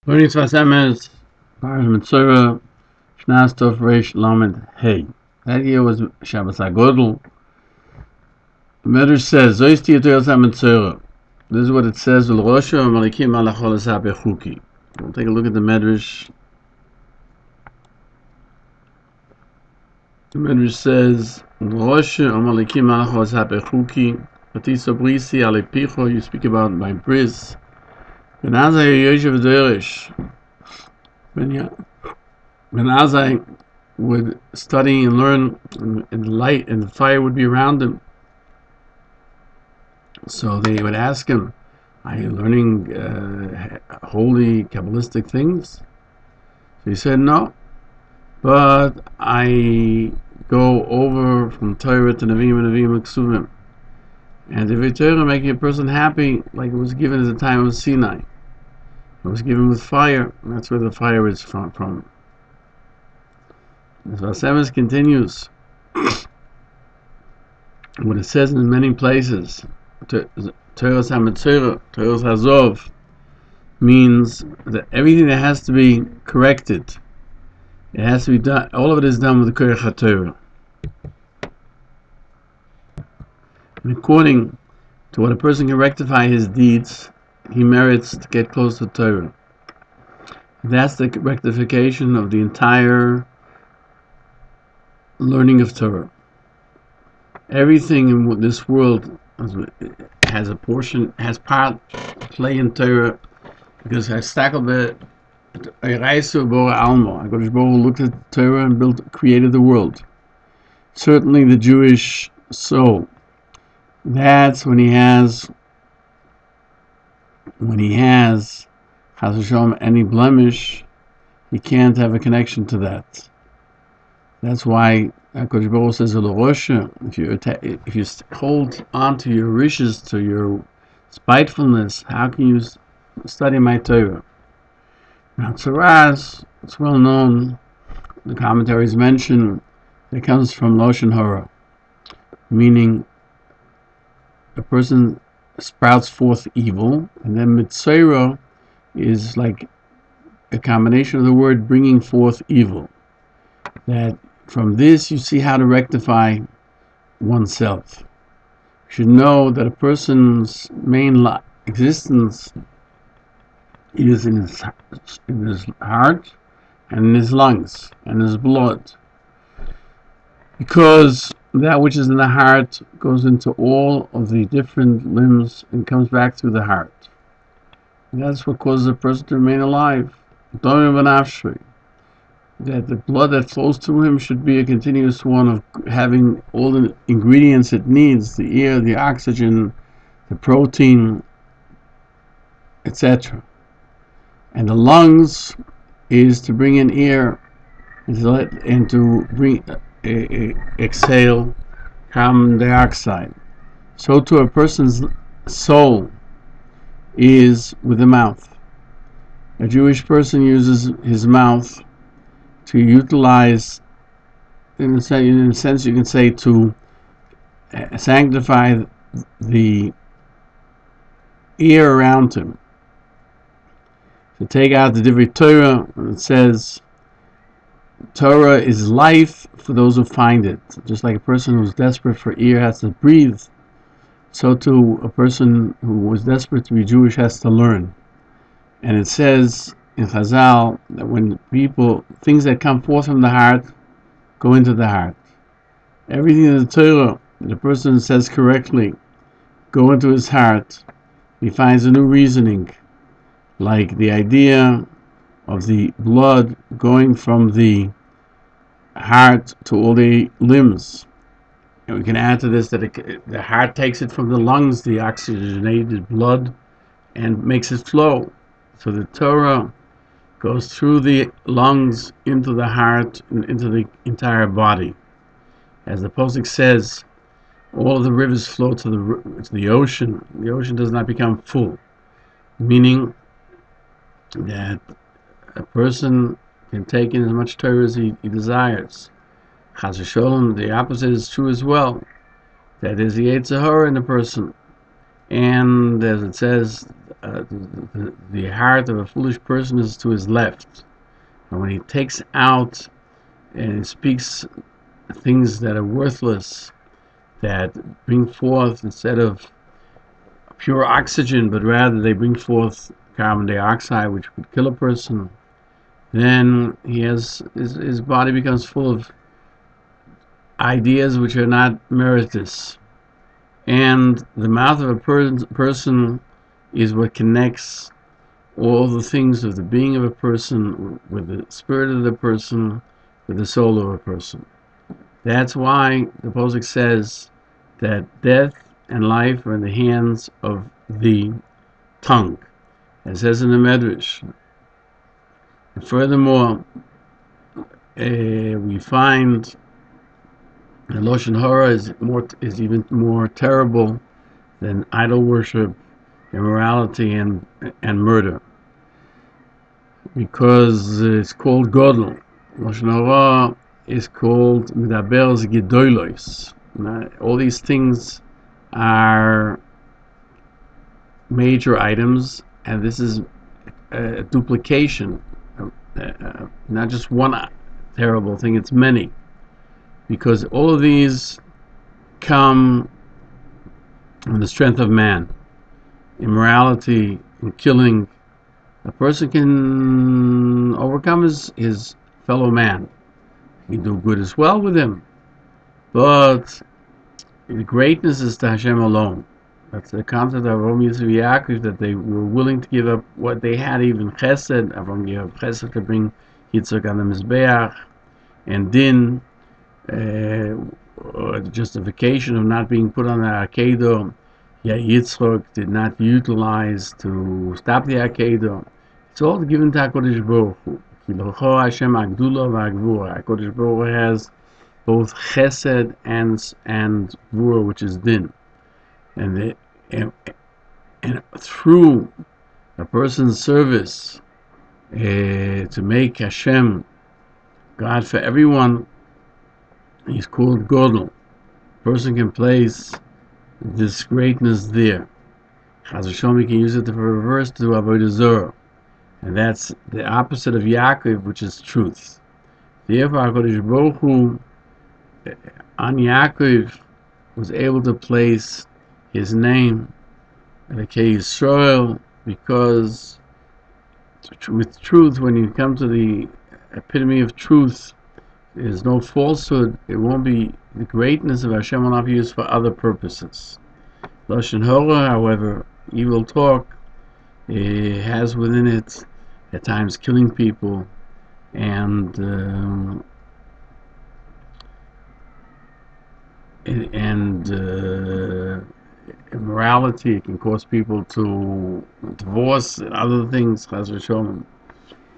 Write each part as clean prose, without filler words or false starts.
Learning Sfas Emes, Parsha Mitzorah, Shnas Tov Reish Lamed Hey. That year was Shabbos HaGodel. The Medrash says, Zoisti Yetoyos HaMitzorah. This is what it says, V'l'rosho Malikim Alachol Esapeh Chuki. We'll take a look at the Medrash. The Medrash says, V'l'rosho Malikim Alachol Esapeh Chuki. Patiso Brisi Alepicho, you speak about my bris. V'nazay Yoshev Dorish. When Azai would study and learn, and the light and the fire would be around him. So they would ask him, "Are you learning holy Kabbalistic things?" So he said, "No, but I go over from Torah to Nevi'im and Nevi'im and Ksuvim. And if Torah making a person happy, like it was given at the time of Sinai, it was given with fire. And that's where the fire is from." Sfas Emes continues what it says in many places. Toros HaMitzorah, Toros HaZov, means that everything that has to be corrected, it has to be done. All of it is done with the Koyach Hatorah. And according to what a person can rectify his deeds, he merits to get close to Torah. That's the rectification of the entire learning of Torah. Everything in this world has a portion, has part play in Torah, because HaKadosh Baruch Hu looked at Torah and created the world. Certainly the Jewish soul, that's when he has Chas v'Shalom any blemish, he can't have a connection to that. That's why Hatorah Baruch Hu says, if you hold on to your wishes, to your spitefulness, how can you study my Torah? Now, Tzaras, it's well known, the commentaries mention, it comes from Loshen Hara, meaning a person sprouts forth evil, and then Mitzorah is like a combination of the word bringing forth evil. That from this you see how to rectify oneself. You should know that a person's main existence is in his heart and in his lungs and his blood, because that which is in the heart goes into all of the different limbs and comes back through the heart. And that's what causes a person to remain alive. That the blood that flows through him should be a continuous one of having all the ingredients it needs, the air, the oxygen, the protein, etc. And the lungs is to bring in air and to bring exhale carbon dioxide. So too a person's soul is with the mouth. A Jewish person uses his mouth to utilize, in a sense you can say, to sanctify the air around him. To take out the Divrei Torah, it says Torah is life for those who find it. Just like a person who's desperate for air has to breathe, so too a person who was desperate to be Jewish has to learn. And it says in Chazal that when things that come forth from the heart go into the heart. Everything in the Torah that a person says correctly go into his heart. He finds a new reasoning, like the idea of the blood going from the heart to all the limbs. And we can add to this that the heart takes it from the lungs, the oxygenated blood, and makes it flow. So the Torah goes through the lungs into the heart and into the entire body. As the Pasuk says, all of the rivers flow to the ocean. The ocean does not become full, meaning that a person can take in as much Torah as he desires. Chas v'Shalom, the opposite is true as well. That is the Yetzer Hara in the person. And as it says, the heart of a foolish person is to his left. And when he takes out and speaks things that are worthless, that bring forth, instead of pure oxygen, but rather they bring forth carbon dioxide, which would kill a person, then his body becomes full of ideas which are not meritorious. And the mouth of a person is what connects all the things of the being of a person with the spirit of the person, with the soul of a person. That's why the Posuk says that death and life are in the hands of the tongue, as it says in the Medrash. And furthermore, we find the Lashon Hara is even more terrible than idol worship, immorality, and murder, because it's called Godel. Lashon Hara is called Midaber Gedolos. All these things are major items, and this is a duplication, not just one terrible thing, it's many, because all of these come from the strength of man. Immorality and killing, a person can overcome his fellow man. He can do good as well with him, but the greatness is to Hashem alone. That's the concept of Avram Yitzchak Yaakov, that they were willing to give up what they had, even Chesed. Avram gave up Chesed to bring Yitzchak on the Mizbeach, and Din, the justification of not being put on the Akedah. Yitzchak did not utilize to stop the Akedah. It's all given to HaKadosh Baruch Hu. Hashem Agdula v'Agvura. HaKadosh Baruch Hu has both Chesed and Gvura, which is Din, and through a person's service to make Hashem God for everyone, he's called Godel. A person can place this greatness there. Chaz v'sholom, we can use it to reverse to Avodah Zarah, and that's the opposite of Yaakov, which is truth. Therefore, HaKadosh Baruch Hu on Yaakov was able to place his name Elokei Yisrael, because with truth, when you come to the epitome of truth, there's no falsehood. It won't be, the greatness of Hashem will not be used for other purposes. Lashon Hara, however, evil talk, has within it at times killing people, and immorality. It can cause people to divorce and other things, Chaz v'sholom.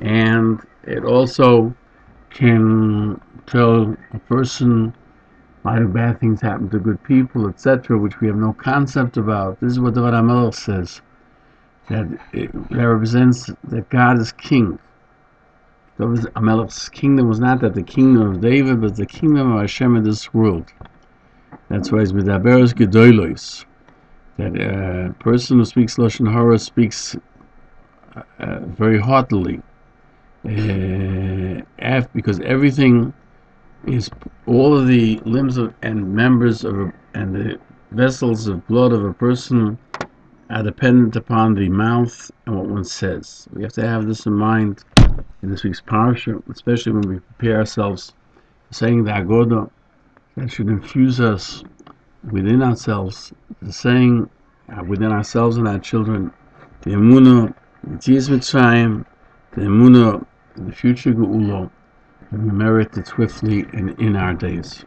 And it also can tell a person why do bad things happen to good people, etc., which we have no concept about. This is what the HaMelech says, that represents that God is king. HaMelech's kingdom was not that the kingdom of David, but the kingdom of Hashem in this world. That's why it's Midaber Gedolos, that a person who speaks Lashon Hara speaks very heartily, because everything is, all of the limbs and members of and the vessels of blood of a person are dependent upon the mouth and what one says. We have to have this in mind in this week's Parsha, especially when we prepare ourselves for saying the Agodah. That should infuse us within ourselves, the saying within ourselves and our children, the Emunah, the Yetzias Mitzrayim, the Emunah, the future Geula, and we merit it swiftly in our days.